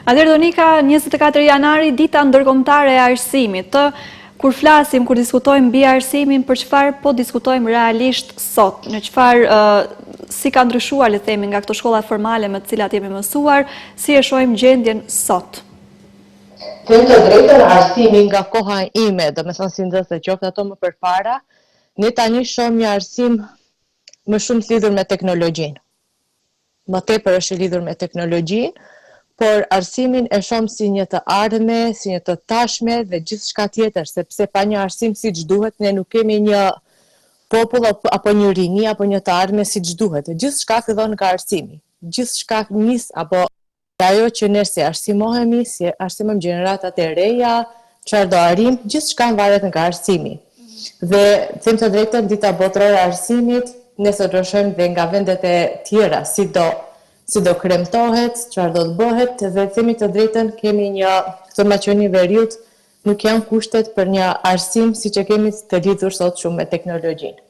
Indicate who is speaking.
Speaker 1: Atëherë Donika, 24 janari, dita ndërkombëtare e arsimit. Kur flasim, kur diskutojmë mbi arsimin, për çfarë po diskutojmë realisht sot? Në çfarë si ka ndryshuar, le të themi, nga këto shkolla formale me të cilat jemi mësuar, si e shohim gjendjen sot?
Speaker 2: Them të drejtën, arsimi nga koha ime, domethënë si ndërse qoftë ato më përpara, ne tani shohim një arsim më shumë lidhur me teknologjinë. Më tepër është lidhur me teknologjinë, por arsimin e shohim si një të ardhme, si një të tashme dhe gjithçka tjetër, sepse pa një arsim siç duhet ne nuk kemi një popull apo një rini apo një të ardhme siç duhet. Gjithçka fillon nga arsimi. Gjithçka nis apo ajo që ne si arsimohemi, si arsimojmë gjeneratat e reja, çfarë do arrim, gjithçka varet nga arsimi. Dhe them të drejtën, dita botërore e arsimit, ne sot do shohim dhe nga vendet e tjera, si do kremtohet, çfarë do të bëhet, dhe themi të drejtën, kemi një këto maqeni veriut, nuk janë kushtet për një arsim siç e kemi të lidhur sot shumë me teknologjinë.